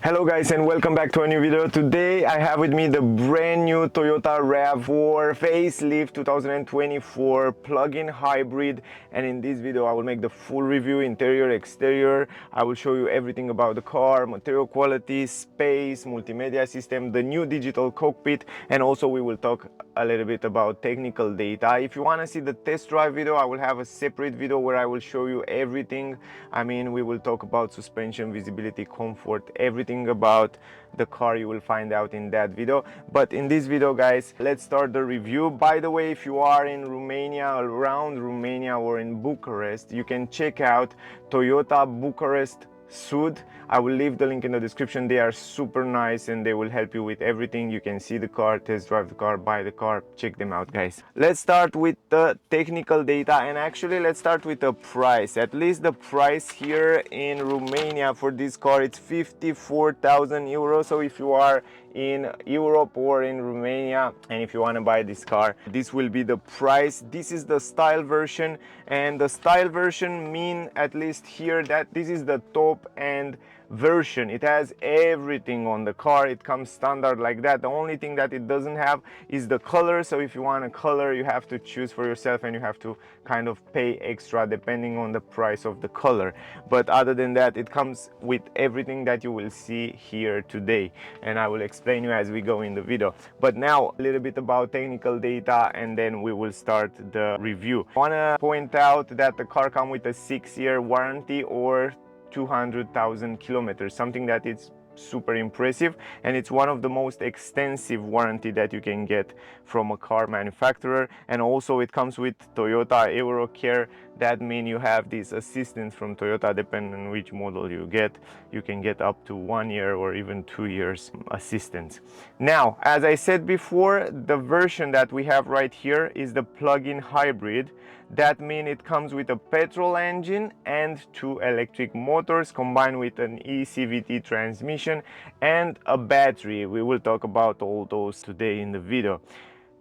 Hello guys and welcome back to a new video. Today I have with me the brand new Toyota RAV4 Facelift 2024 plug-in hybrid, and in this video I will make the full review, interior, exterior. I will show you everything about the car, material quality, space, multimedia system, the new digital cockpit, and also we will talk a little bit about technical data. If you want to see the test drive video, I will have a separate video where I will show you everything. We will talk about suspension, visibility, comfort, everything about the car you will find out in that video. But in this video guys, let's start the review. By the way, if you are in Romania, around Romania or in Bucharest, you can check out Toyota Bucharest Sud. I will leave the link in the description. They are super nice and they will help you with everything. You can see the car, test drive the car, buy the car. Check them out guys. Let's start with the technical data, and actually let's start with the price. At least the price here in Romania for this car, it's 54,000 euros. So if you are in Europe or in Romania and if you want to buy this car, this will be the price. This is the style version, and the style version mean, at least here, that this is the top end version. It has everything on the car. It comes standard like that. The only thing that it doesn't have is the color. So if you want a color, you have to choose for yourself and you have to kind of pay extra depending on the price of the color. But other than that, it comes with everything that you will see here today, and I will explain you as we go in the video. But now a little bit about technical data and then we will start the review. I want to point out that the car comes with a 6-year warranty or 200,000 kilometers, something that is super impressive, and it's one of the most extensive warranty that you can get from a car manufacturer. And also it comes with Toyota EuroCare. That means you have this assistance from Toyota. Depending on which model you get, you can get up to 1 year or even 2 years assistance. Now, as I said before, the version that we have right here is the plug-in hybrid. That means it comes with a petrol engine and 2 electric motors combined with an e-CVT transmission and a battery. We will talk about all those today in the video.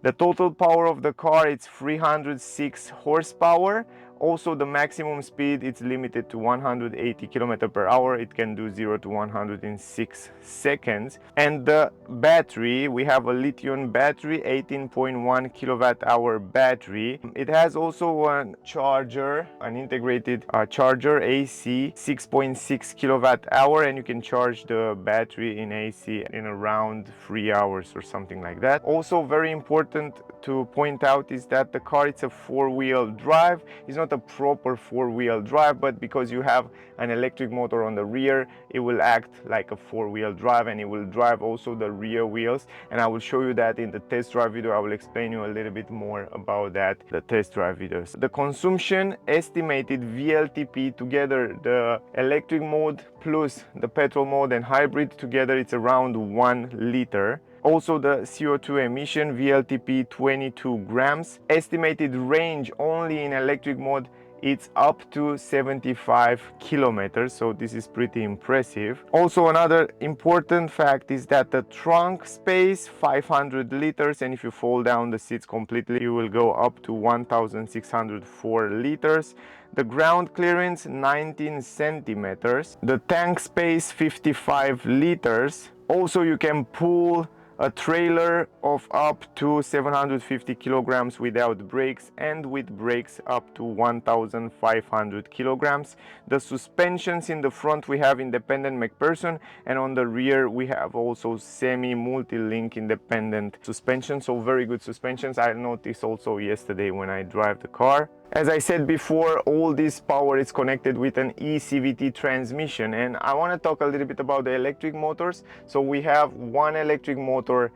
The total power of the car is 306 horsepower. Also the maximum speed, it's limited to 180 km/h. It can do 0 to 100 in 6 seconds. And the battery, we have a lithium battery, 18.1 kWh battery. It has also a charger, an integrated charger, AC 6.6 kWh, and you can charge the battery in AC in around 3 hours or something like that. Also very important to point out is that the car, it's a 4-wheel drive. It's not a proper 4-wheel drive, but because you have an electric motor on the rear, it will act like a 4-wheel drive, and it will drive also the rear wheels, and I will show you that in the test drive video. I will explain you a little bit more about that, the test drive videos. The consumption estimated VLTP together, the electric mode plus the petrol mode and hybrid together, it's around 1 liter. Also the CO2 emission, VLTP 22 grams. Estimated range only in electric mode, it's up to 75 kilometers, so this is pretty impressive. Also another important fact is that the trunk space 500 liters, and if you fold down the seats completely, you will go up to 1604 liters. The ground clearance 19 centimeters. The tank space 55 liters. Also you can pull a trailer of up to 750 kilograms without brakes, and with brakes up to 1500 kilograms. The suspensions in the front, we have independent McPherson, and on the rear we have also semi multi-link independent suspension, so very good suspensions. I noticed also yesterday when I drive the car. As I said before, all this power is connected with an e-CVT transmission, and I want to talk a little bit about the electric motors. So we have one electric motor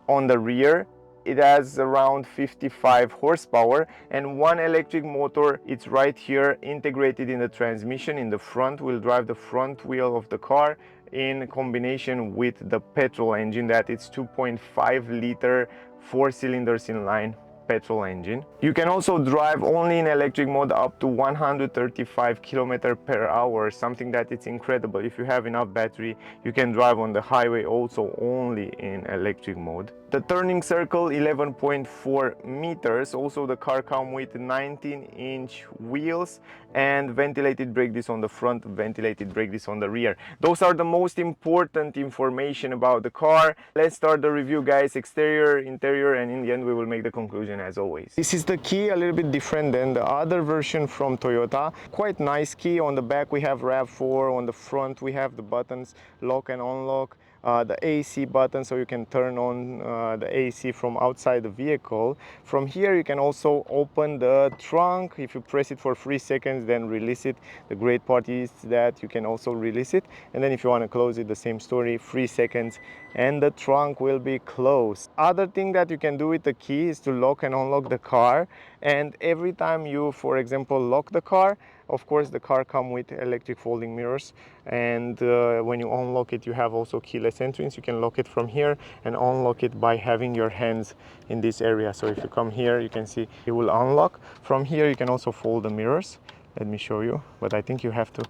on the rear. It has around 55 horsepower, and one electric motor, it's right here integrated in the transmission. In the front will drive the front wheel of the car in combination with the petrol engine, that it's 2.5 liter 4 cylinders inline petrol engine. You can also drive only in electric mode up to 135 km/h, something that it's incredible. If you have enough battery, you can drive on the highway also only in electric mode. The turning circle 11.4 meters. Also the car comes with 19-inch wheels and ventilated brake disc on the front, ventilated brake disc on the rear. Those are the most important information about the car. Let's start the review, guys. Exterior, interior, and in the end we will make the conclusion as always. This is the key, a little bit different than the other version from Toyota. Quite nice key. On the back we have RAV4, on the front we have the buttons lock and unlock. The AC button, so you can turn on the AC from outside the vehicle. From here you can also open the trunk. If you press it for 3 seconds, then release it. The great part is that you can also release it, and then if you want to close it, the same story, 3 seconds and the trunk will be closed. Other thing that you can do with the key is to lock and unlock the car, and every time you, for example, lock the car, of course the car comes with electric folding mirrors, and when you unlock it you have also keyless entrance. You can lock it from here and unlock it by having your hands in this area. So if you come here, you can see it will unlock. From here you can also fold the mirrors. Let me show you, but I think you have to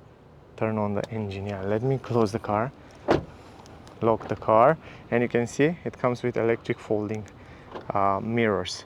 turn on the engine. Yeah, let me close the car, lock the car, and you can see it comes with electric folding mirrors.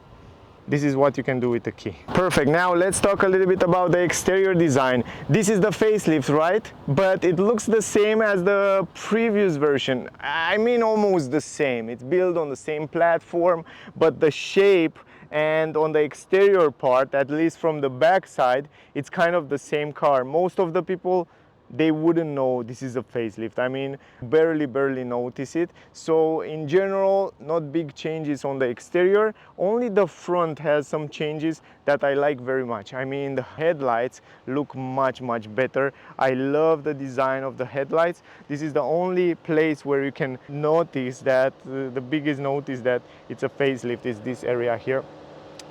This is what you can do with the key. Perfect. Now let's talk a little bit about the exterior design. This is the facelift, right? But it looks the same as the previous version. I mean, almost the same. It's built on the same platform, but the shape and on the exterior part, at least from the back side, it's kind of the same car. Most of the people, they wouldn't know this is a facelift. I mean, barely notice it. So in general, not big changes on the exterior. Only the front has some changes that I like very much. I mean, the headlights look much better. I love the design of the headlights. This is the only place where you can notice that the biggest notice that it's a facelift is this area here.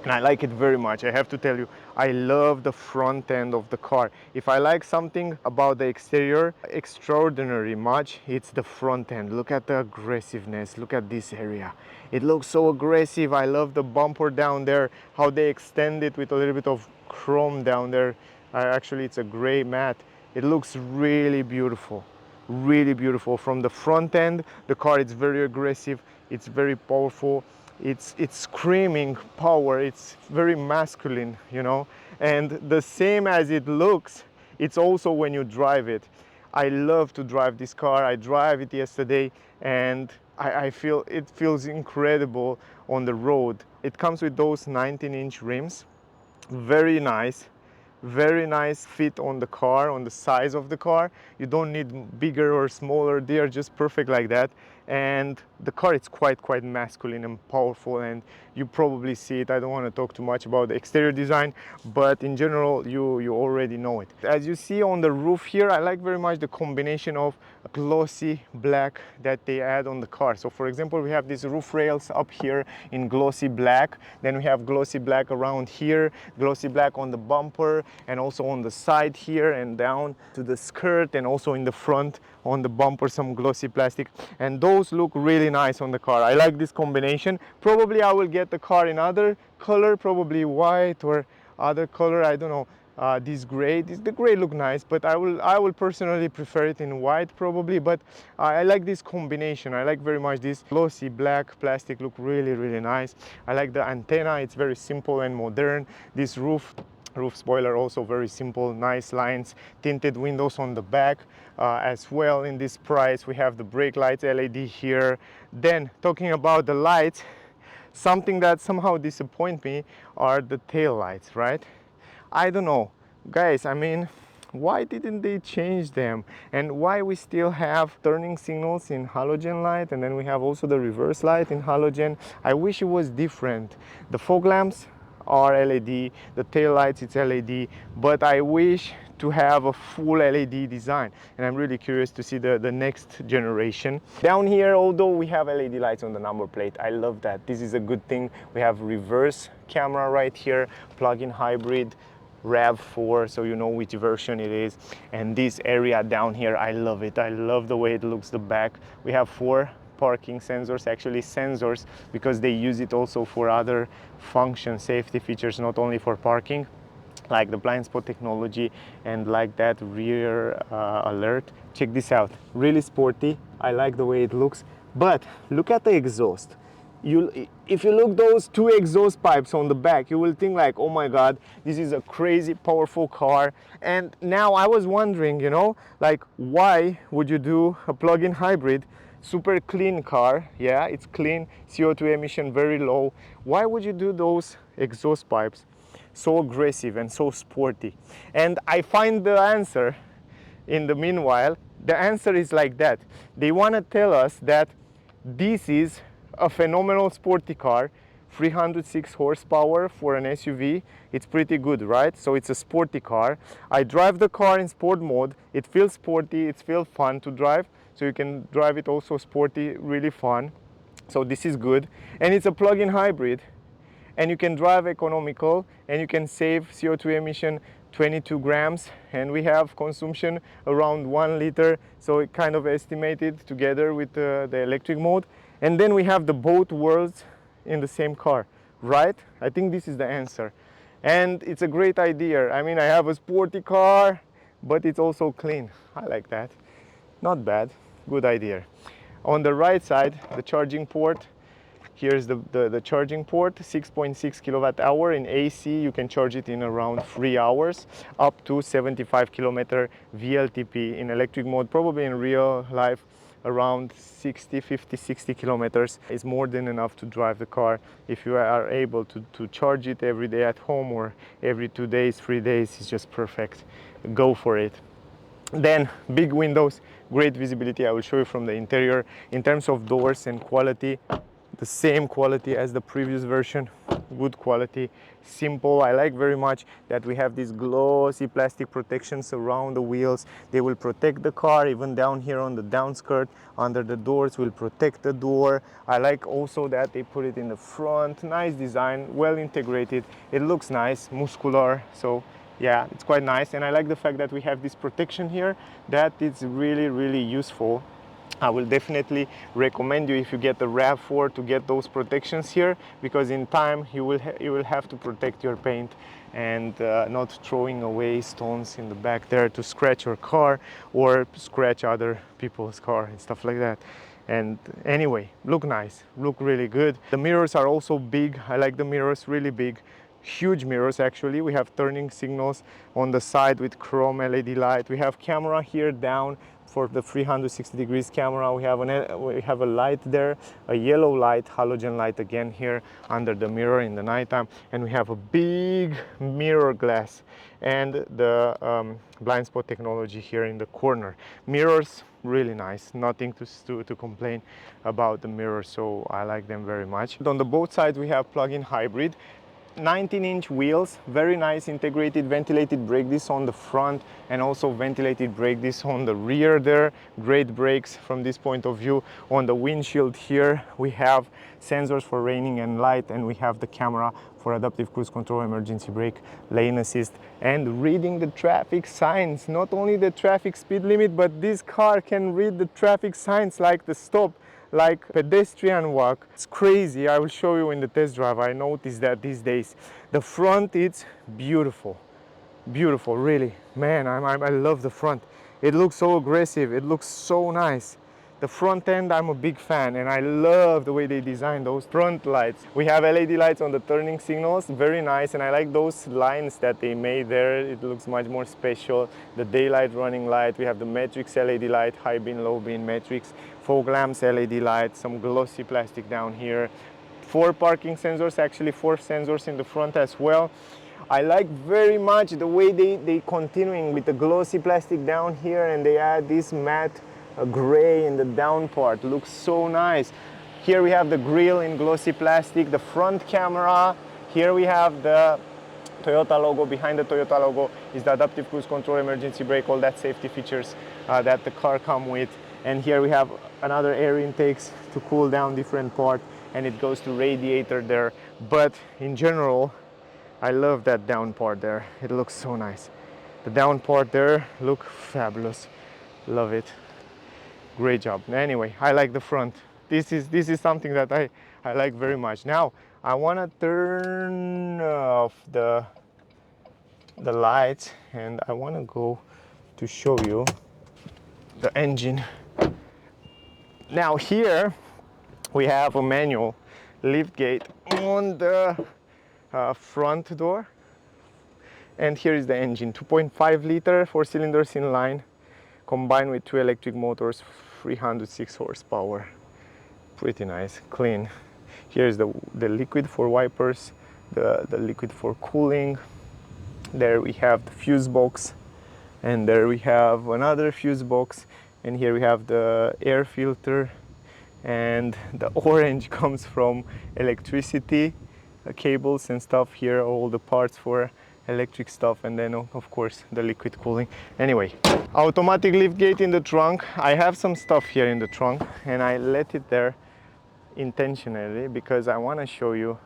And I like it very much. I have to tell you, I love the front end of the car. If I like something about the exterior extraordinary much, it's the front end. Look at the aggressiveness. Look at this area. It looks so aggressive. I love the bumper down there, how they extend it with a little bit of chrome down there. Actually, it's a gray matte. It looks really beautiful. Really beautiful. From the front end, the car is very aggressive. It's very powerful. It's screaming power. It's very masculine, you know, and the same as it looks, it's also when you drive it. I love to drive this car. I drive it yesterday, and I feel it feels incredible on the road. It comes with those 19-inch rims. Very nice fit on the car, on the size of the car. You don't need bigger or smaller. They are just perfect like that. And the car is quite masculine and powerful, and you probably see it. I don't want to talk too much about the exterior design, but in general you already know it. As you see on the roof here, I like very much the combination of glossy black that they add on the car. So for example, we have these roof rails up here in glossy black, then we have glossy black around here, glossy black on the bumper, and also on the side here and down to the skirt, and also in the front on the bumper some glossy plastic, and those look really nice on the car. I like this combination. Probably I will get the car in other color, probably white or other color, I don't know. This gray, the gray look nice, but I will personally prefer it in white probably. But I like this combination. I like very much this glossy black plastic, look really nice. I like the antenna, it's very simple and modern. This roof spoiler also very simple, nice lines, tinted windows on the back as well. In this price we have the brake lights LED here. Then talking about the lights, something that somehow disappoint me are the tail lights, right? I don't know, guys, I mean, why didn't they change them? And why we still have turning signals in halogen light, and then we have also the reverse light in halogen? I wish it was different. The fog lamps are LED, the tail lights it's LED, but I wish to have a full LED design, and I'm really curious to see the next generation. Down here, although we have LED lights on the number plate, I love that. This is a good thing. We have reverse camera right here, plug-in hybrid, RAV4, so you know which version it is. And this area down here, I love it. I love the way it looks, the back. We have 4 parking sensors, actually sensors, because they use it also for other function safety features, not only for parking, like the blind spot technology and like that rear alert. Check this out, really sporty. I like the way it looks, but look at the exhaust. If you look those two exhaust pipes on the back, you will think like, oh my god, this is a crazy powerful car. And now I was wondering, you know, like, why would you do a plug-in hybrid, super clean car? Yeah, it's clean, CO2 emission very low. Why would you do those exhaust pipes so aggressive and so sporty? And I find the answer in the meanwhile. The answer is like that. They want to tell us that this is a phenomenal sporty car, 306 horsepower for an SUV. It's pretty good, right? So it's a sporty car. I drive the car in sport mode. It feels sporty, it feels fun to drive. So you can drive it also sporty, really fun. So this is good. And it's a plug-in hybrid. And you can drive economical, and you can save CO2 emission 22 grams, and we have consumption around 1 liter, so it kind of estimated together with the electric mode. And then we have the both worlds in the same car, right? I think this is the answer. And it's a great idea. I mean, I have a sporty car, but it's also clean. I like that. Not bad, good idea. On the right side, the charging port. Here's the charging port, 6.6 kilowatt hour in AC. You can charge it in around 3 hours, up to 75 kilometer VLTP in electric mode. Probably in real life, around 50-60 kilometers is more than enough to drive the car. If you are able to charge it every day at home or every 2 days, 3 days, it's just perfect. Go for it. Then big windows, great visibility. I will show you from the interior. In terms of doors and quality, the same quality as the previous version, good quality, simple. I like very much that we have these glossy plastic protections around the wheels. They will protect the car, even down here on the down skirt, under the doors will protect the door. I like also that they put it in the front. Nice design, well integrated. It looks nice, muscular. So yeah, it's quite nice. And I like the fact that we have this protection here. That is really, really useful. I will definitely recommend you, if you get the RAV4, to get those protections here, because in time you will have to protect your paint and not throwing away stones in the back there to scratch your car or scratch other people's car and stuff like that. And anyway, look nice, look really good. The mirrors are also big. I like the mirrors, really big. Huge mirrors actually. We have turning signals on the side with chrome LED light. We have camera here down for the 360 degrees camera. We have a light there, a yellow light, halogen light again here under the mirror in the nighttime. And we have a big mirror glass and the blind spot technology here in the corner. Mirrors, really nice, nothing to complain about the mirrors, so I like them very much. On the both sides we have plug-in hybrid. 19-inch wheels, very nice integrated ventilated brake disc on the front and also ventilated brake disc on the rear there. Great brakes from this point of view. On the windshield here we have sensors for raining and light, and we have the camera for adaptive cruise control, emergency brake, lane assist, and reading the traffic signs. Not only the traffic speed limit, but this car can read the traffic signs like the stop, like pedestrian walk. It's crazy. I will show you in the test drive. I noticed that these days. The front, it's beautiful, beautiful, really. Man, I love the front. It looks so aggressive. It looks so nice. The front end, I'm a big fan, and I love the way they designed those front lights. We have LED lights on the turning signals, very nice, and I like those lines that they made there. It looks much more special. The daylight running light, we have the matrix LED light, high beam, low beam matrix, fog lamps, LED lights, some glossy plastic down here. 4 parking sensors, actually 4 sensors in the front as well. I like very much the way they continuing with the glossy plastic down here, and they add this matte gray in the down part. Looks so nice. Here we have the grille in glossy plastic, the front camera. Here we have the Toyota logo. Behind the Toyota logo is the adaptive cruise control, emergency brake, all that safety features that the car come with. And here we have another air intakes to cool down different part, and it goes to radiator there. But in general, I love that down part there. It looks so nice. The down part there look fabulous. Love it. Great job. Anyway, I like the front. this is something that I like very much. Now I want to turn off the lights, and I want to go to show you the engine. Now here we have a manual lift gate on the front door, and here is the engine. 2.5 liter 4 cylinders inline, combined with 2 electric motors, 306 horsepower. Pretty nice, clean. Here's the liquid for wipers, the liquid for cooling. There we have the fuse box, and there we have another fuse box, and here we have the air filter, and the orange comes from electricity cables and stuff. Here are all the parts for electric stuff, and then of course the liquid cooling. Anyway, automatic lift gate in the trunk. I have some stuff here in the trunk, and I let it there intentionally because I want to show you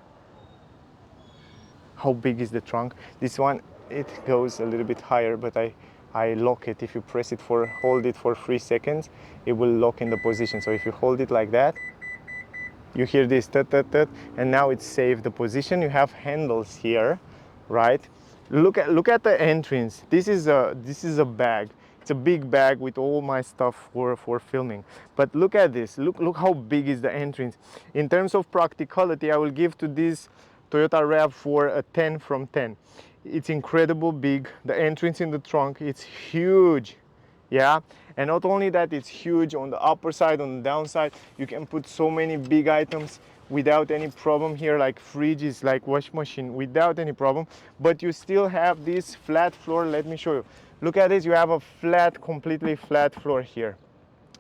how big is the trunk. This one, it goes a little bit higher, but I lock it. If you press it hold it for 3 seconds, it will lock in the position. So if you hold it like that, you hear this tut, tut, tut, and now it's saved the position. You have handles here, right? Look at the entrance. This is a bag. It's a big bag with all my stuff for filming. But look at this. Look how big is the entrance. In terms of practicality, I will give to this Toyota RAV4 a 10 from 10. It's incredible big. The entrance in the trunk, it's huge. Yeah, and not only that, it's huge on the upper side, on the downside. You can put so many big items without any problem here, like fridges, like wash machine, without any problem. But you still have this flat floor. Let me show you. Look at this. You have a flat, completely flat floor here,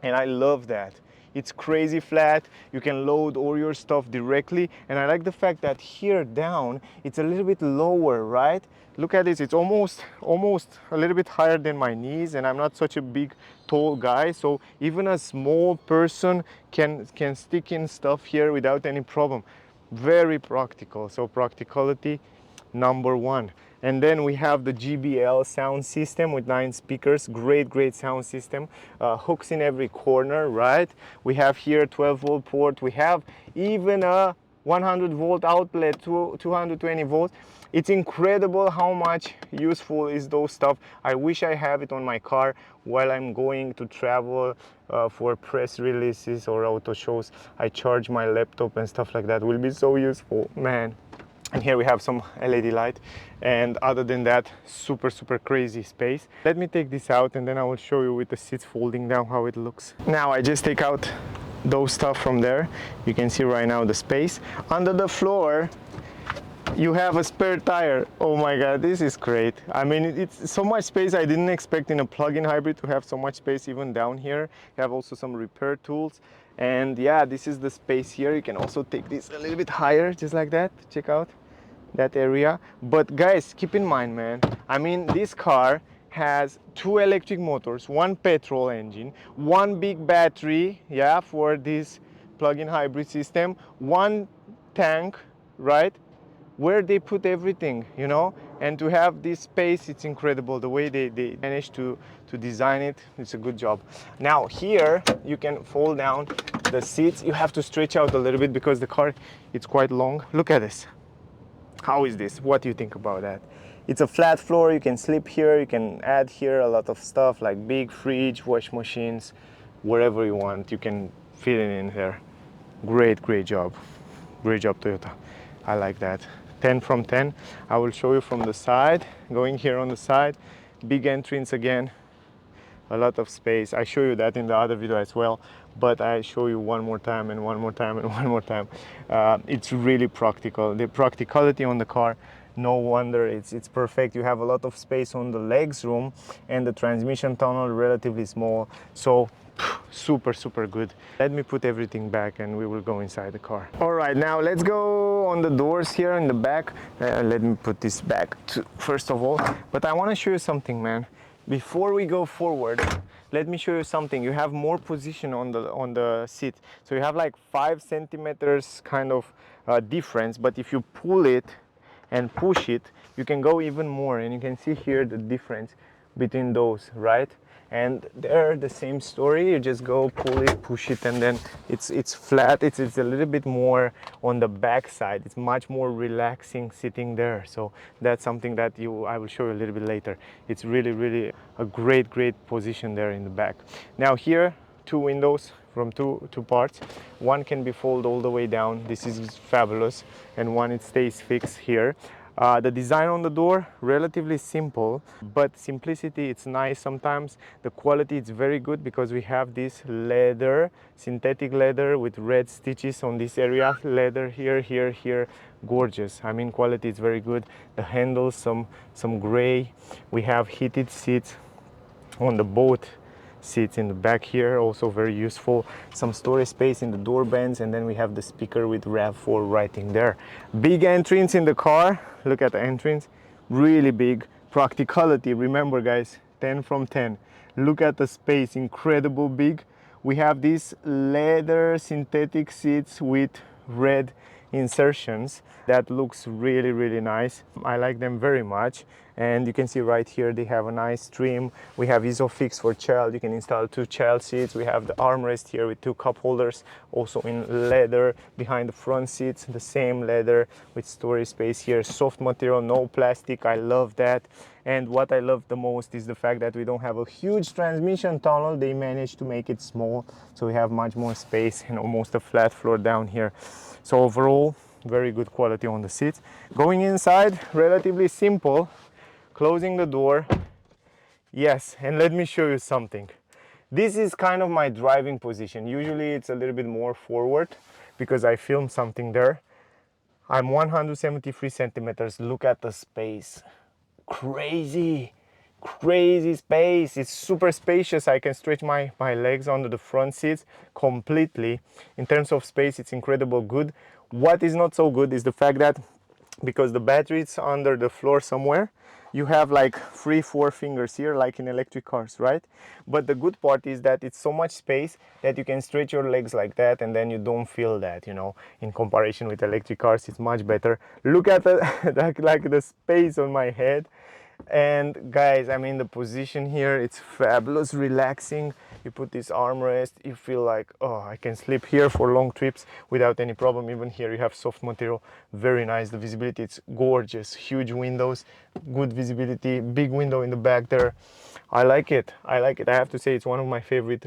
and I love that. It's crazy flat. You can load all your stuff directly, and I like the fact that here down it's a little bit lower, right? Look at this. It's almost a little bit higher than my knees, and I'm not such a big tall guy, so even a small person can stick in stuff here without any problem. Very practical. So practicality number one. And then we have the JBL sound system with 9 speakers. Great sound system. Hooks in every corner, right? We have here 12-volt port. We have even a 100-volt outlet, 220 volts. It's incredible how much useful is those stuff. I wish I have it on my car while I'm going to travel for press releases or auto shows. I charge my laptop and stuff like that. Will be so useful, man. And here we have some LED light, and other than that, super crazy space. Let me take this out, and then I will show you with the seats folding down how it looks. Now I just take out those stuff from there. You can see right now the space. Under the floor you have a spare tire. Oh my god, this is great. I mean, it's so much space. I didn't expect in a plug-in hybrid to have so much space even down here. You have also some repair tools. And yeah, this is the space here. You can also take this a little bit higher, just like that. Check out that area. But guys, keep in mind, man, I mean, this car has 2 electric motors, 1 petrol engine, 1 big battery, yeah, for this plug-in hybrid system, 1 tank, right? Where they put everything, you know, and to have this space, it's incredible. The way they managed to design it, it's a good job. Now here you can fold down the seats. You have to stretch out a little bit because the car, it's quite long. Look at this. How is this? What do you think about that? It's a flat floor. You can sleep here. You can add here a lot of stuff like big fridge, wash machines, wherever you want. You can fit it in here. Great job. Great job, Toyota. I like that. 10 from 10. I will show you from the side. Going here on the side, big entrance again, a lot of space. I show you that in the other video as well, but I show you one more time and one more time and one more time. It's really practical. The practicality on the car, no wonder it's perfect. You have a lot of space on the legs room, and the transmission tunnel relatively small. So super good. Let me put everything back and we will go inside the car. All right, now let's go on the doors here in the back. Let me put this back first of all, but I want to show you something, man. Before we go forward, let me show you something. You have more position on the seat, so you have like 5 centimeters kind of difference, but if you pull it and push it, you can go even more, and you can see here the difference between those, right? And there the same story, you just go pull it, push it, and then it's flat. It's a little bit more on the back side. It's much more relaxing sitting there. So that's something that I will show you a little bit later. It's really a great position there in the back. Now here, two windows from two parts. One can be folded all the way down. This is fabulous. And one, it stays fixed here. The design on the door, relatively simple, but simplicity, it's nice sometimes. The quality, it's very good because we have this leather, synthetic leather with red stitches on this area. Leather here, gorgeous. I mean, quality is very good. The handles, some gray. We have heated seats on the both seats in the back here, also very useful. Some storage space in the door bands, and then we have the speaker with RAV4 writing there. Big entrance in the car. Look at the entrance, really big. Practicality, remember guys, 10 from 10. Look at the space, incredible big. We have these leather synthetic seats with red insertions. That looks really nice. I like them very much. And you can see right here they have a nice trim. We have Isofix for child. You can install 2 child seats. We have the armrest here with 2 cup holders, also in leather. Behind the front seats, the same leather with storage space here. Soft material, no plastic. I love that. And what I love the most is the fact that we don't have a huge transmission tunnel. They managed to make it small, so we have much more space and almost a flat floor down here. So overall, very good quality on the seats. Going inside, relatively simple. Closing the door. Yes, and let me show you something. This is kind of my driving position. Usually it's a little bit more forward because I filmed something there. I'm 173 centimeters. Look at the space. Crazy space. It's super spacious. I can stretch my legs under the front seats completely. In terms of space, it's incredible good. What is not so good is the fact that because the battery is under the floor somewhere, you have like 3-4 fingers here, like in electric cars, right? But the good part is that it's so much space that you can stretch your legs like that, and then you don't feel that, you know. In comparison with electric cars, it's much better. Look at the like the space on my head. And guys, I mean, the position here, it's fabulous, relaxing. You put this armrest, you feel like, oh, I can sleep here for long trips without any problem. Even here you have soft material, very nice. The visibility, it's gorgeous. Huge windows, good visibility, big window in the back there. I like it. I have to say it's one of my favorite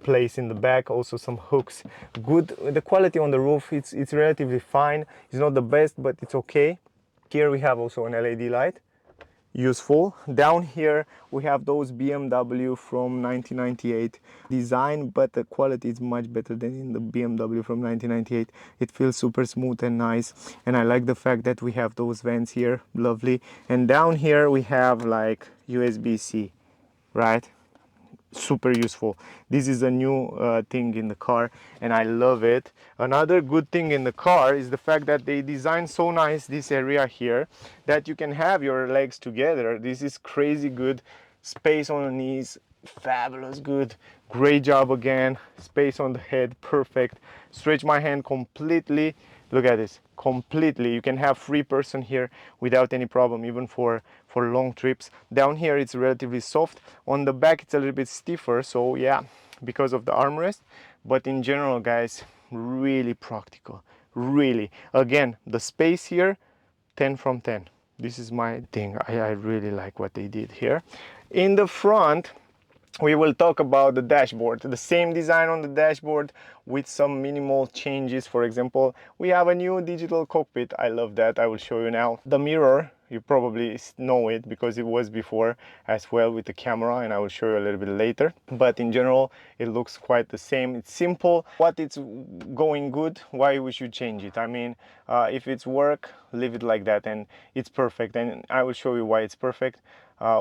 place in the back. Also some hooks, good. The quality on the roof, it's relatively fine. It's not the best, but it's okay. Here we have also an LED light, useful. Down here we have those BMW from 1998 design, but the quality is much better than in the BMW from 1998. It feels super smooth and nice, and I like the fact that we have those vents here, lovely. And down here we have like USB-C, right? Super useful. This is a new thing in the car, and I love it. Another good thing in the car is the fact that they designed so nice this area here that you can have your legs together. This is crazy good. Space on the knees, fabulous good. Great job again. Space on the head, perfect. Stretch my hand completely. Look at this, completely. You can have 3 person here without any problem, even for long trips. Down here it's relatively soft. On the back it's a little bit stiffer, so yeah, because of the armrest. But in general, guys, really practical, really. Again, the space here, 10 from 10. This is my thing. I really like what they did here. In the front, we will talk about the dashboard. The same design on the dashboard with some minimal changes. For example, we have a new digital cockpit. I love that. I will show you now. The mirror, you probably know it because it was before as well with the camera, and I will show you a little bit later. But in general, it looks quite the same. It's simple. What it's going good, why we should change it? I mean, if it's work, leave it like that and it's perfect. And I will show you why it's perfect.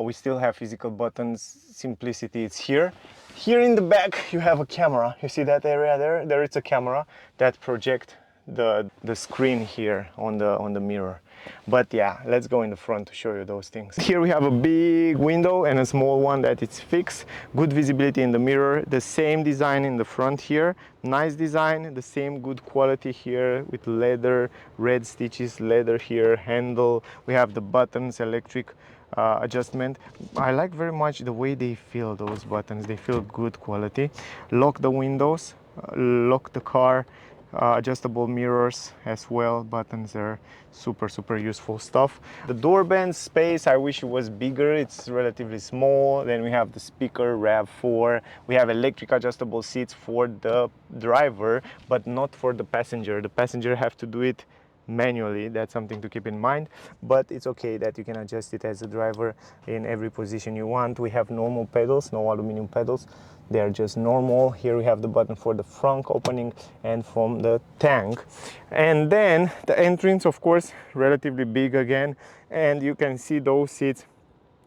We still have physical buttons, simplicity, it's here. Here in the back you have a camera. You see that area there? There it's a camera that projects the screen here on the mirror. But yeah, let's go in the front to show you those things. Here we have a big window and a small one that it's fixed. Good visibility in the mirror. The same design in the front here. Nice design. The same good quality here with leather, red stitches, leather here, handle. We have the buttons, electric adjustment. I like very much the way they feel, those buttons. They feel good quality. Lock the windows, lock the car, adjustable mirrors as well. Buttons are super useful stuff. The door band space, I wish it was bigger. It's relatively small. Then we have the speaker, RAV4. We have electric adjustable seats for the driver, but not for the passenger. The passenger have to do it manually. That's something to keep in mind, but it's okay that you can adjust it as a driver in every position you want. We have normal pedals, no aluminum pedals. They are just normal. Here we have the button for the front opening and from the tank. And then the entrance, of course, relatively big again, and you can see those seats,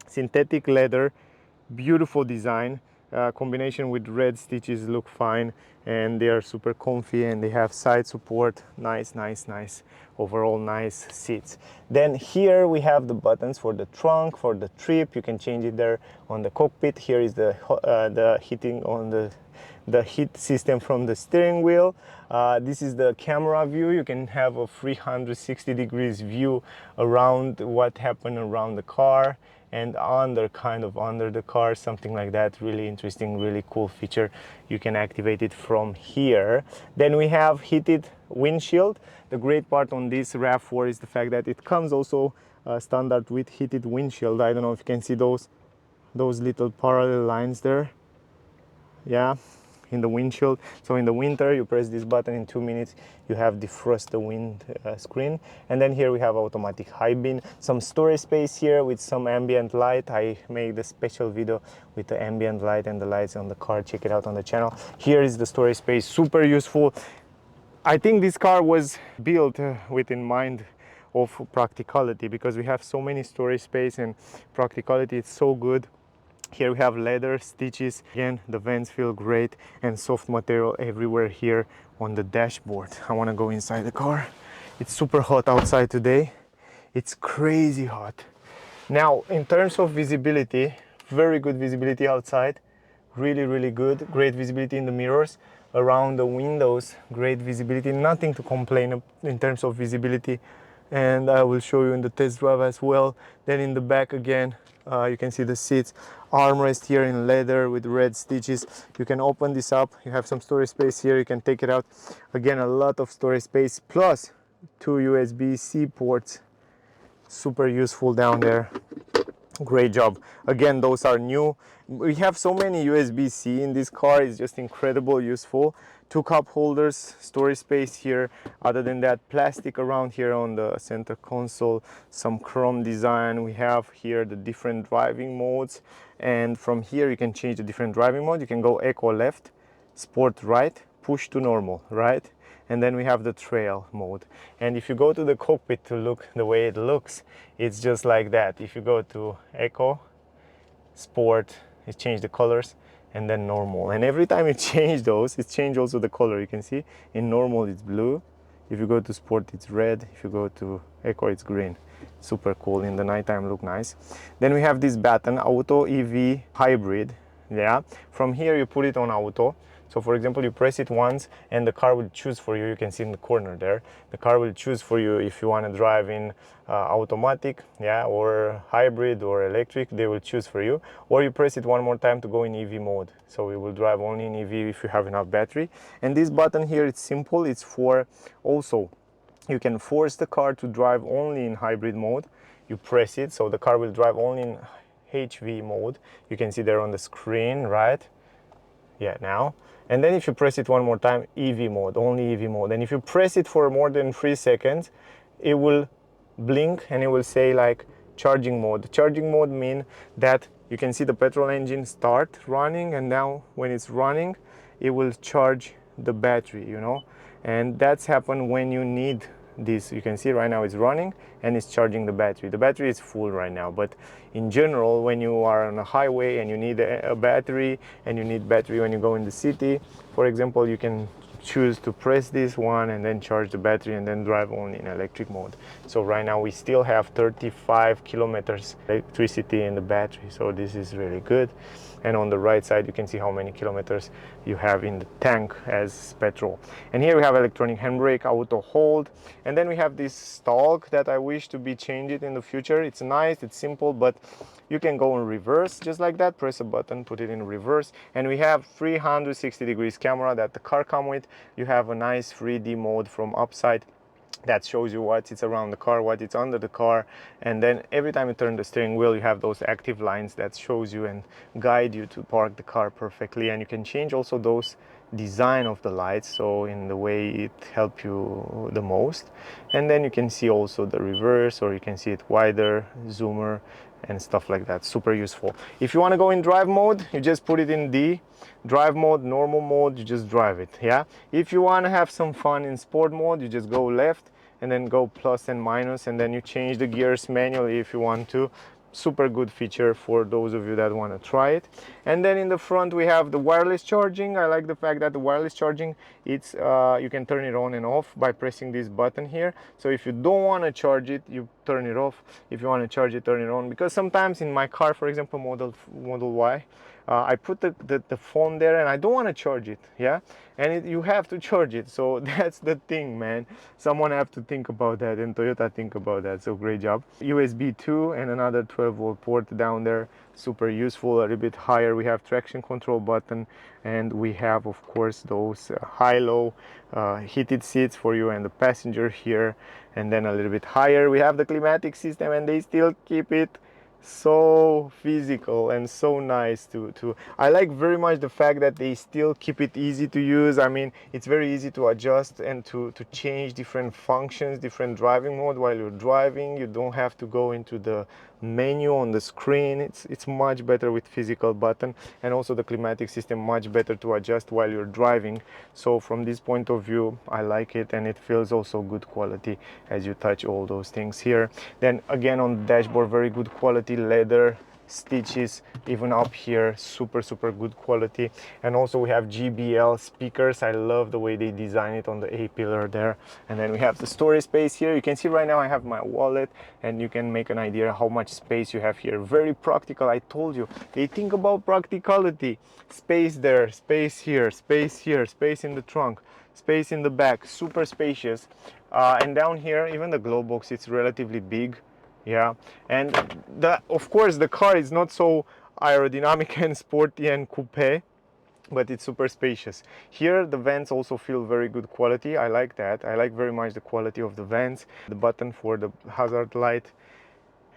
synthetic leather, beautiful design. Combination with red stitches look fine, and they are super comfy, and they have side support. Nice overall, nice seats. Then here we have the buttons for the trunk, for the trip. You can change it there on the cockpit. Here is the heating on the heat system from the steering wheel. This is the camera view. You can have a 360 degrees view around what happened around the car and kind of under the car, something like that. Really interesting, really cool feature. You can activate it from here. Then we have heated windshield. The great part on this RAV4 is the fact that it comes also standard with heated windshield. I don't know if you can see those little parallel lines there, yeah, in the windshield. So in the winter, you press this button, in 2 minutes you have defrost the wind screen. And then here we have automatic high beam, some storage space here with some ambient light. I made a special video with the ambient light and the lights on the car. Check it out on the channel. Here is the storage space, super useful. I think this car was built with in mind of practicality, because we have so many storage space, and practicality is so good. Here we have leather stitches. Again, the vents feel great, and soft material everywhere here on the dashboard. I want to go inside the car. It's super hot outside today. It's crazy hot. Now, in terms of visibility, very good visibility outside. Really good. Great visibility in the mirrors. Around the windows, great visibility. Nothing to complain in terms of visibility. And I will show you in the test drive as well. Then in the back again, you can see the seats, armrest here in leather with red stitches. You can open this up. You have some storage space here. You can take it out. Again, a lot of storage space, plus 2 USB-C ports. Super useful down there. Great job. Again, those are new. We have so many USB-C in this car. It's just incredible useful. 2 cup holders, storage space here. Other than that, plastic around here on the center console, some chrome design. We have here the different driving modes, and from here you can change the different driving mode. You can go eco left, sport right, push to normal right, and then we have the trail mode. And if you go to the cockpit to look the way it looks, it's just like that. If you go to eco, sport, it changed the colors, and then normal. And every time you change those, it changes also the color. You can see in normal it's blue, if you go to sport it's red, if you go to eco it's green. Super cool. In the nighttime look nice. Then we have this button, auto EV hybrid. Yeah, from here you put it on auto. So for example, you press it once and the car will choose for you. You can see in the corner there, the car will choose for you if you want to drive in automatic, yeah, or hybrid or electric. They will choose for you. Or you press it one more time to go in EV mode. So it will drive only in EV if you have enough battery. And this button here, it's simple. It's for also, you can force the car to drive only in hybrid mode. You press it, so the car will drive only in HV mode. You can see there on the screen, right? Yeah, now. And then if you press it one more time, EV mode, only EV mode. And if you press it for more than 3 seconds, it will blink and it will say like charging mode. Charging mode means that you can see the petrol engine start running, and now when it's running, it will charge the battery, you know. And that's happened when you need this. You can see right now it's running and it's charging the battery. The battery is full right now, but in general, when you are on a highway and you need a battery, and you need battery when you go in the city, for example, you can choose to press this one and then charge the battery and then drive only in electric mode. So right now we still have 35 kilometers electricity in the battery, so this is really good. and on the right side you can see how many kilometers you have in the tank as petrol. And here we have electronic handbrake, auto hold, and then we have this stalk that I wish to be changed in the future. It's nice, it's simple, but you can go in reverse just like that. Press a button, put it in reverse, and we have 360 degrees camera that the car come with. You have a nice 3D mode from upside that shows you what is around the car, what is under the car, and then every time you turn the steering wheel you have those active lines that shows you and guide you to park the car perfectly. And you can change also those design of the lights, so in the way it help you the most. And then you can see also the reverse, or you can see it wider, zoomer, and stuff like that. Super useful. If you want to go in drive mode, you just put it in D. Drive mode, normal mode, you just drive it. Yeah, if you want to have some fun in sport mode, you just go left and then go plus and minus, and then you change the gears manually if you want to. Super good feature for those of you that want to try it. And then in the front we have the wireless charging. I like the fact that the wireless charging, it's you can turn it on and off by pressing this button here. So if you don't want to charge it, you turn it off. If you want to charge it, turn it on. Because sometimes in my car, for example, Model Y, I put the phone there and I don't want to charge it, yeah, and you have to charge it. So that's the thing, man. Someone have to think about that, and Toyota think about that. So great job. USB 2 and another 12-volt port down there, super useful. A little bit higher we have traction control button, and we have of course those high-low heated seats for you and the passenger here. And then a little bit higher we have the climatic system, and they still keep it so physical and so nice to I like very much the fact that they still keep it easy to use. I mean, it's very easy to adjust and to change different functions, different driving mode while you're driving. You don't have to go into the menu on the screen. It's much better with physical button, and also the climatic system much better to adjust while you're driving. So from this point of view, I like it, and it feels also good quality as you touch all those things here. Then again on the dashboard, very good quality leather stitches, even up here, super good quality. And also we have GBL speakers. I love the way they design it on the A pillar there. And then we have the storage space here. You can see right now I have my wallet, and you can make an idea how much space you have here. Very practical. I told you, they think about practicality. Space there, space here, space here, space in the trunk, space in the back, super spacious. And down here, even the glove box, it's relatively big. Yeah, and of course the car is not so aerodynamic and sporty and coupe, but it's super spacious. Here the vents also feel very good quality. I like that. I like very much the quality of the vents. The button for the hazard light,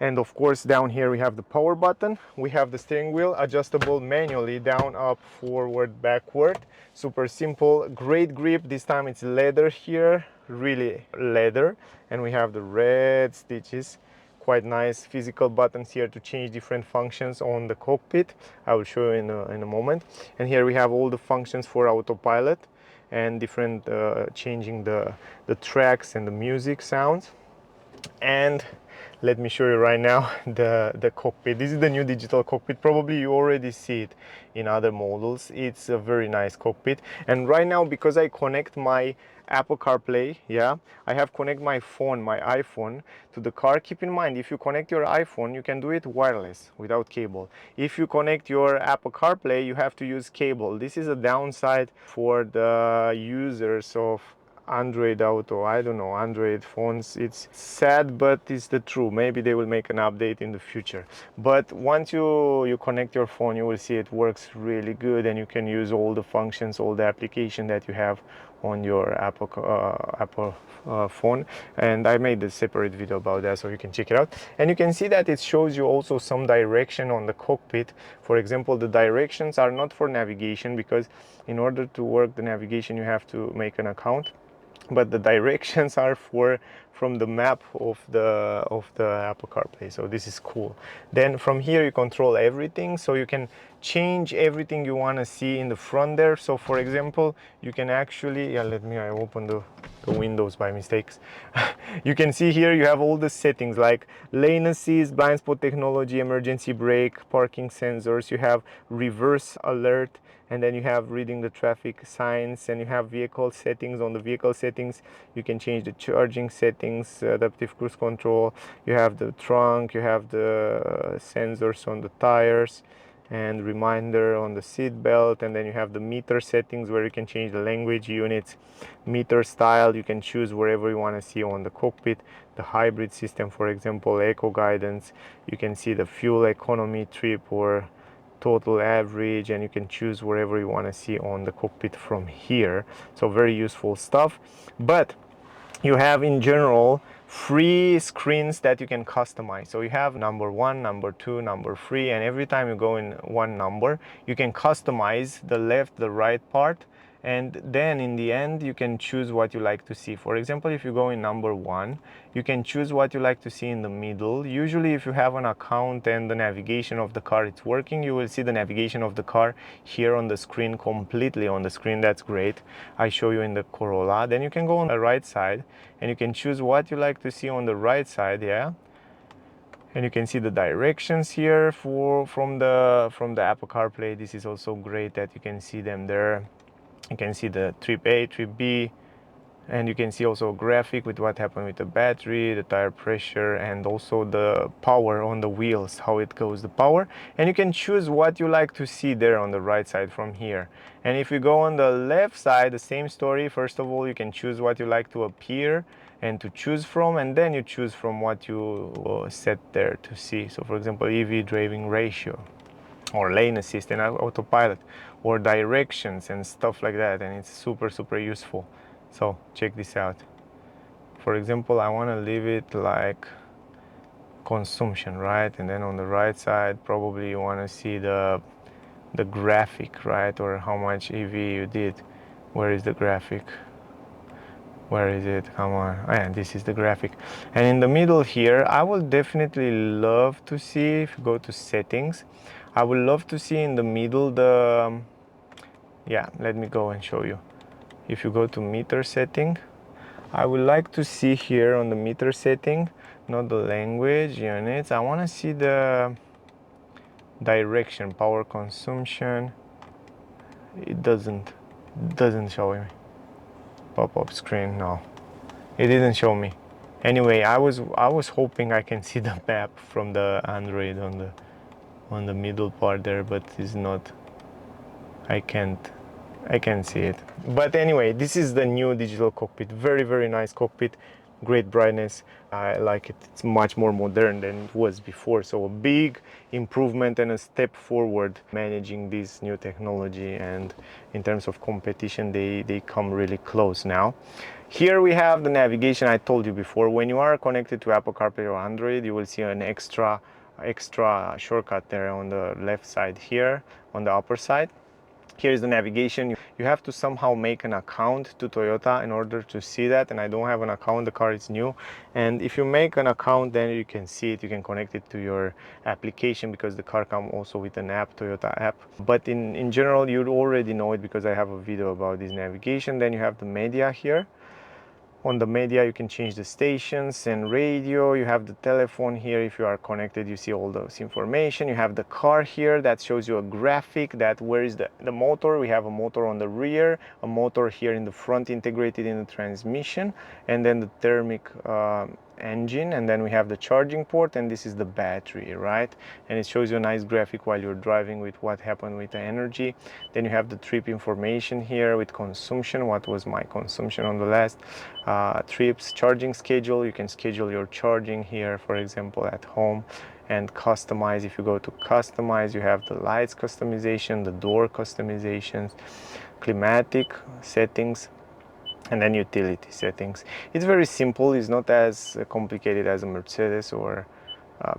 and of course down here we have the power button. We have the steering wheel adjustable manually, down, up, forward, backward. Super simple. Great grip. This time it's leather here, really leather. And we have the red stitches. Quite nice. Physical buttons here to change different functions on the cockpit. I will show you in a moment. And here we have all the functions for autopilot and different changing the tracks and the music sounds. And let me show you right now the cockpit. This is the new digital cockpit. Probably you already see it in other models. It's a very nice cockpit. And right now, because I connect my Apple CarPlay, yeah, I have connect my phone, my iPhone, to the car. Keep in mind, if you connect your iPhone, you can do it wireless without cable. If you connect your Apple CarPlay, you have to use cable. This is a downside for the users of Android Auto. I don't know, Android phones. It's sad, but it's the truth. Maybe they will make an update in the future. But once you connect your phone, you will see it works really good, and you can use all the functions, all the application that you have on your Apple phone. And I made a separate video about that, so you can check it out. And you can see that it shows you also some direction on the cockpit. For example, the directions are not for navigation, because in order to work the navigation you have to make an account, but the directions are from the map of the Apple CarPlay. So this is cool. Then from here you control everything, so you can change everything you want to see in the front there. So for example, you can actually, yeah, I open the windows by mistakes. You can see here you have all the settings like lane assist, blind spot technology, emergency brake, parking sensors. You have reverse alert, and then you have reading the traffic signs, and you have vehicle settings. On the vehicle settings you can change the charging settings, adaptive cruise control. You have the trunk, you have the sensors on the tires, and reminder on the seat belt, and then you have the meter settings where you can change the language, units, meter style. You can choose wherever you want to see on the cockpit. The hybrid system, for example, eco guidance. You can see the fuel economy, trip or total average, and you can choose wherever you want to see on the cockpit from here. So very useful stuff. But you have in general 3 screens that you can customize. So you have number 1, number 2, number 3, and every time you go in one number you can customize the left, the right part, and then in the end you can choose what you like to see. For example, if you go in number 1, you can choose what you like to see in the middle. Usually if you have an account and the navigation of the car it's working, you will see the navigation of the car here on the screen, completely on the screen. That's great. I show you in the Corolla. Then you can go on the right side and you can choose what you like to see on the right side, yeah, and you can see the directions here from the Apple CarPlay. This is also great that you can see them there. You can see the trip A, trip B, and you can see also a graphic with what happened with the battery, the tire pressure, and also the power on the wheels, how it goes, the power. And you can choose what you like to see there on the right side from here. And if you go on the left side, the same story. First of all, you can choose what you like to appear and to choose from, and then you choose from what you set there to see. So for example, EV driving ratio, or lane assist and autopilot, or directions and stuff like that, and it's super useful. So check this out. For example, I want to leave it like consumption, right? And then on the right side probably you want to see the graphic, right, or how much EV you did. Where is the graphic? Where is it? Come on. Oh, yeah, this is the graphic. And in the middle here, I would definitely love to see, if you go to settings, I would love to see in the middle the yeah, let me go and show you. If you go to meter setting, I would like to see here on the meter setting, not the language, units, I want to see the direction, power consumption. It doesn't show me. Pop-up screen, no, it didn't show me. Anyway, I was hoping I can see the map from the Android on the middle part there, but it's not. I can't see it. But anyway, this is the new digital cockpit. Very nice cockpit, great brightness. I like it. It's much more modern than it was before, so a big improvement and a step forward managing this new technology, and in terms of competition they come really close now. Here we have the navigation. I told you before, when you are connected to Apple CarPlay or Android, you will see an extra shortcut there on the left side here on the upper side. Here is the navigation. You have to somehow make an account to Toyota in order to see that, and I don't have an account. The car is new, and if you make an account, then you can see it. You can connect it to your application, because the car comes also with an app, Toyota app. But in general, you already know it because I have a video about this navigation. Then you have the media here. On the media you can change the stations and radio. You have the telephone here. If you are connected, you see all those information. You have the car here that shows you a graphic that where is the motor. We have a motor on the rear, a motor here in the front integrated in the transmission, and then the thermic engine, and then we have the charging port, and this is the battery, right? And it shows you a nice graphic while you're driving with what happened with the energy. Then you have the trip information here with consumption, what was my consumption on the last trips, charging schedule. You can schedule your charging here, for example, at home, and customize. If you go to customize, you have the lights customization, the door customizations, climatic settings, and then utility settings. It's very simple. It's not as complicated as a Mercedes or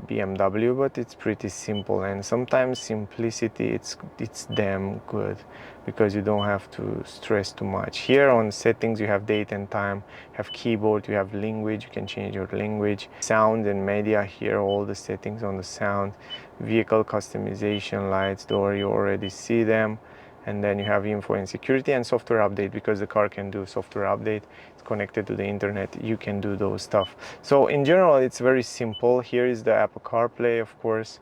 BMW, but it's pretty simple, and sometimes simplicity it's damn good, because you don't have to stress too much. Here on settings you have date and time, you have keyboard, you have language, you can change your language, sound and media. Here all the settings on the sound, vehicle customization, lights, door, you already see them. And then you have info and security and software update, because the car can do software update. It's connected to the internet, you can do those stuff. So in general it's very simple. Here is the Apple CarPlay, of course.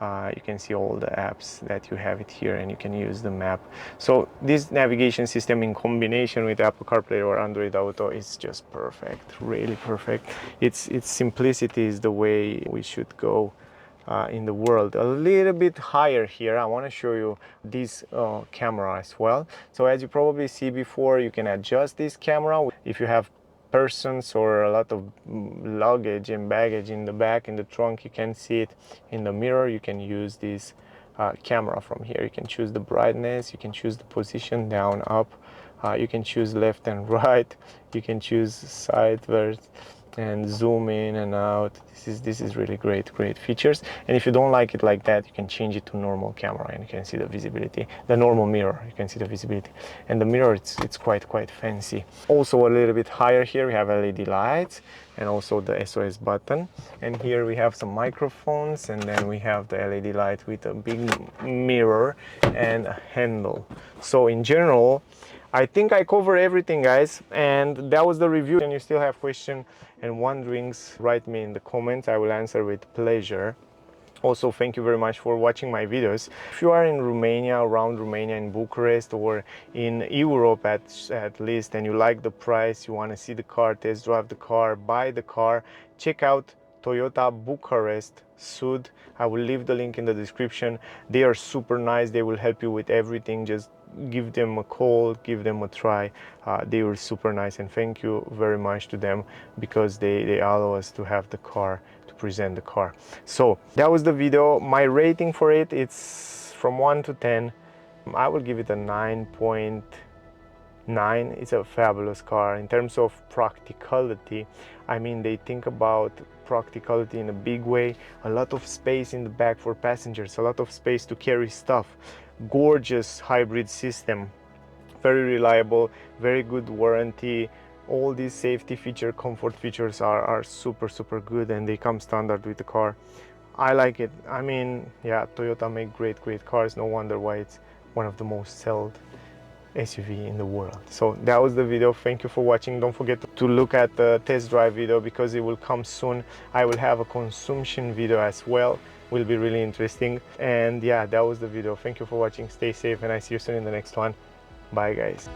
You can see all the apps that you have it here, and you can use the map. So this navigation system in combination with Apple CarPlay or Android Auto is just perfect, really perfect. Its simplicity is the way we should go. in the world. A little bit higher here, I want to show you this camera as well. So as you probably see before, you can adjust this camera if you have persons or a lot of luggage and baggage in the back, in the trunk. You can see it in the mirror. You can use this camera from here. You can choose the brightness, you can choose the position, down, up, you can choose left and right, you can choose sideways and zoom in and out. This is really great features. And if you don't like it like that, you can change it to normal camera and you can see the visibility. The normal mirror, you can see the visibility, and the mirror, it's quite fancy. Also a little bit higher here we have LED lights and also the SOS button, and here we have some microphones, and then we have the LED light with a big mirror and a handle. So in general, I think I covered everything, guys, and that was the review. And you still have questions and wonderings, write me in the comments. I will answer with pleasure. Also, thank you very much for watching my videos. If you are in Romania, around Romania, in Bucharest, or in Europe at least, and you like the price, you want to see the car, test drive the car, buy the car, check out Toyota Bucharest Sud. I will leave the link in the description. They are super nice. They will help you with everything. Just give them a call, give them a try. They were super nice, and thank you very much to them because they allow us to have the car, to present the car. So that was the video. My rating for it, it's from 1 to 10. I will give it a 9.9. It's a fabulous car. In terms of practicality, I mean, they think about practicality in a big way. A lot of space in the back for passengers, a lot of space to carry stuff. Gorgeous hybrid system, very reliable, very good warranty. All these safety feature, comfort features are super good, and they come standard with the car. I like it. I mean, yeah, Toyota make great cars. No wonder why it's one of the most sold SUV in the world. So that was the video. Thank you for watching. Don't forget to look at the test drive video because it will come soon. I will have a consumption video as well. Will be really interesting. And yeah, that was the video. Thank you for watching. Stay safe, and I see you soon in the next one. Bye, guys.